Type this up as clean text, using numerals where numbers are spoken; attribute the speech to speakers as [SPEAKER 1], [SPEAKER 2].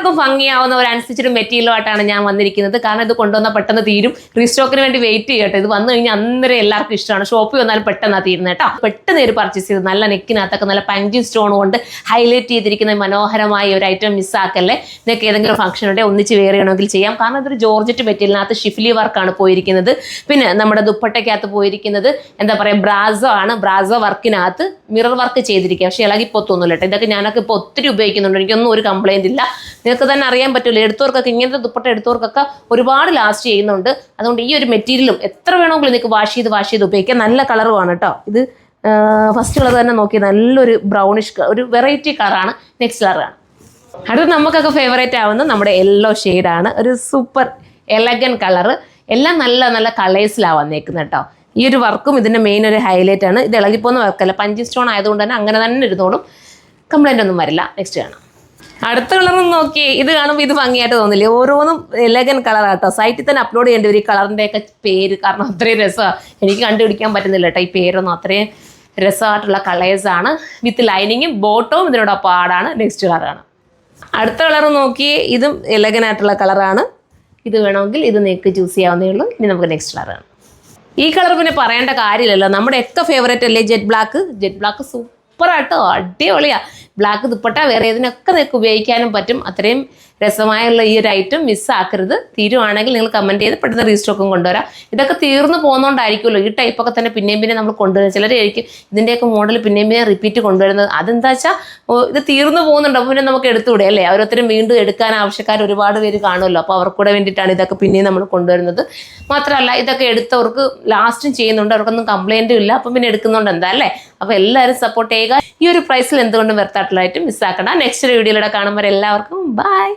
[SPEAKER 1] എല്ലാവർക്കും ഭംഗിയാവുന്ന ഒരു അനുസരിച്ചൊരു മെറ്റീരിയലുമായിട്ടാണ് ഞാൻ വന്നിരിക്കുന്നത്. കാരണം ഇത് കൊണ്ടുവന്നാൽ പെട്ടെന്ന് തീരും. റീസ്റ്റോക്കിന് വേണ്ടി വെയിറ്റ് ചെയ്യട്ടെ. ഇത് വന്നു കഴിഞ്ഞാൽ അന്നേരം എല്ലാവർക്കും ഇഷ്ടമാണ്. ഷോപ്പിൽ വന്നാലും പെട്ടെന്നാണ് തീരുന്നത് കേട്ടോ. പെട്ടെന്ന് ഒരു പർച്ചേസ് ചെയ്ത് നല്ല നെക്കിനകത്തൊക്കെ നല്ല പഞ്ചിങ് സ്റ്റോൺ കൊണ്ട് ഹൈലൈറ്റ് ചെയ്തിരിക്കുന്ന മനോഹരമായ ഒരു ഐറ്റം മിസ്സാക്കല്ലേ. നിങ്ങൾക്ക് ഏതെങ്കിലും ഫംഗ്ഷൻ ഉണ്ടെങ്കിൽ ഒന്നിച്ച് വേറെ ചെയ്യണമെങ്കിൽ ചെയ്യാം. കാരണം ഇതൊരു ജോർജറ്റ് മെറ്റീരിയലിനകത്ത് ഷിഫ്ലി വർക്കാണ് പോയിരിക്കുന്നത്. പിന്നെ നമ്മുടെ ദുപ്പട്ടയ്ക്കകത്ത് പോയിരിക്കുന്നത് എന്താ പറയുക, ബ്രാസോ ആണ്. ബ്രാസോ വർക്കിനകത്ത് മിറർ വർക്ക് ചെയ്തിരിക്കുക. പക്ഷേ ഇളകിപ്പൊത്തൊന്നുമില്ല കേട്ടോ. ഇതൊക്കെ ഞാനൊക്കെ ഇപ്പോൾ ഒത്തിരി ഉപയോഗിക്കുന്നുണ്ട്. എനിക്കൊന്നും ഒരു കംപ്ലൈൻറ്റ് ഇല്ല. നിങ്ങൾക്ക് തന്നെ അറിയാൻ പറ്റില്ല, എടുത്തവർക്കൊക്കെ ഇങ്ങനത്തെ ദുപ്പട്ട എടുത്തവർക്കൊക്കെ ഒരുപാട് ലാസ്റ്റ് ചെയ്യുന്നുണ്ട്. അതുകൊണ്ട് ഈ ഒരു മെറ്റീരിയലും എത്ര വേണമെങ്കിലും നിങ്ങൾക്ക് വാഷ് ചെയ്ത് ഉപയോഗിക്കാം. നല്ല കളറുമാണ് കേട്ടോ. ഇത് ഫസ്റ്റ് കളർ തന്നെ നോക്കി, നല്ലൊരു ബ്രൗണിഷ് ഒരു വെറൈറ്റി കളറാണ്. നെക്സ്റ്റ് കളറാണ്. അടുത്ത് നമുക്കൊക്കെ ഫേവറേറ്റ് ആവുന്ന നമ്മുടെ യെല്ലോ ഷെയ്ഡാണ്. ഒരു സൂപ്പർ എലഗൻ കളറ്. എല്ലാം നല്ല നല്ല കളേഴ്സിലാണ് വന്നേക്കുന്നത് കേട്ടോ. ഈ ഒരു വർക്കും ഇതിൻ്റെ മെയിൻ ഒരു ഹൈലൈറ്റ് ആണ്. ഇത് ഇളകിപ്പോകുന്ന വർക്കല്ല, പഞ്ചിങ് സ്റ്റോൺ ആയതുകൊണ്ട് തന്നെ അങ്ങനെ തന്നെ ഇരുന്നോളും, കംപ്ലൈൻ്റ് ഒന്നും വരില്ല. നെക്സ്റ്റ് കാണാം. അടുത്ത കളറൊന്നും നോക്കിയേ. ഇത് കാണുമ്പോൾ ഇത് ഭംഗിയായിട്ട് തോന്നില്ലേ? ഓരോന്നും എലഗൻ കളറാട്ടോ. സൈറ്റിൽ തന്നെ അപ്ലോഡ് ചെയ്യേണ്ടി വരും ഈ കളറിൻ്റെയൊക്കെ പേര്. കാരണം അത്രയും രസമാണ്. എനിക്ക് കണ്ടുപിടിക്കാൻ പറ്റുന്നില്ല കേട്ടോ ഈ പേരൊന്നും. അത്രയും രസമായിട്ടുള്ള കളേഴ്സാണ്. വിത്ത് ലൈനിങ്ങും ബോട്ടവും ഇതിനോടൊപ്പം ആടാണ്. നെക്സ്റ്റ് കളറാണ്. അടുത്ത കളർ നോക്കിയേ. ഇതും എലഗനായിട്ടുള്ള കളറാണ്. ഇത് വേണമെങ്കിൽ ഇത് നിങ്ങൾക്ക് ചൂസ് ചെയ്യാവുന്നേ ഉള്ളൂ. ഇനി നമുക്ക് നെക്സ്റ്റ് കളറാണ്. ഈ കളർ പിന്നെ പറയേണ്ട കാര്യമില്ലല്ലോ, നമ്മുടെയൊക്കെ ഫേവറേറ്റ് അല്ലേ ജെറ്റ് ബ്ലാക്ക്. ജെറ്റ് ബ്ലാക്ക് സൂപ്പറാട്ടോ, അടിപൊളിയാണ്. ബ്ലാക്ക് ദുപ്പട്ട വേറെ ഏതിനൊക്കെ നിങ്ങൾക്ക് ഉപയോഗിക്കാനും പറ്റും. അത്രയും രസമായുള്ള ഈ ഒരു ഐറ്റം മിസ്സാക്കരുത്. തീരുവാണെങ്കിൽ നിങ്ങൾ കമൻറ്റ് ചെയ്ത് പെട്ടെന്ന് റീസ്റ്റോക്കും കൊണ്ടുവരാം. ഇതൊക്കെ തീർന്നു പോകുന്നതുകൊണ്ടായിരിക്കുമല്ലോ ഈ ടൈപ്പൊക്കെ തന്നെ പിന്നെയും നമ്മൾ കൊണ്ടുവരുന്നത്. ചിലരായിരിക്കും ഇതിൻ്റെയൊക്കെ മോഡൽ പിന്നെയും റിപ്പീറ്റ് കൊണ്ടുവരുന്നത്. അതെന്താ വെച്ചാൽ ഇത് തീർന്നു പോകുന്നുണ്ട്, അപ്പോൾ പിന്നെ നമുക്ക് എടുത്തുകൂടെ അല്ലേ. ഓരോരുത്തരും വീണ്ടും എടുക്കാൻ ആവശ്യക്കാർ ഒരുപാട് പേര് കാണുമല്ലോ. അപ്പോൾ അവർക്കൂടെ വേണ്ടിയിട്ടാണ് ഇതൊക്കെ പിന്നെയും നമ്മൾ കൊണ്ടുവരുന്നത്. മാത്രമല്ല ഇതൊക്കെ എടുത്തവർക്ക് ലാസ്റ്റും ചെയ്യുന്നുണ്ട്, അവർക്കൊന്നും കംപ്ലൈൻറ്റും ഇല്ല. അപ്പം പിന്നെ എടുക്കുന്നുണ്ട് എന്താ അല്ലേ. അപ്പോൾ എല്ലാവരും സപ്പോർട്ട് ചെയ്യുക. ഈ ഒരു പ്രൈസിൽ എന്തുകൊണ്ടും വെർത്തായിട്ടുള്ളതായിട്ട് മിസ്സാക്കണ്ട. നെക്സ്റ്റ് വീഡിയോയിലൂടെ കാണുമ്പോൾ എല്ലാവർക്കും ബൈ.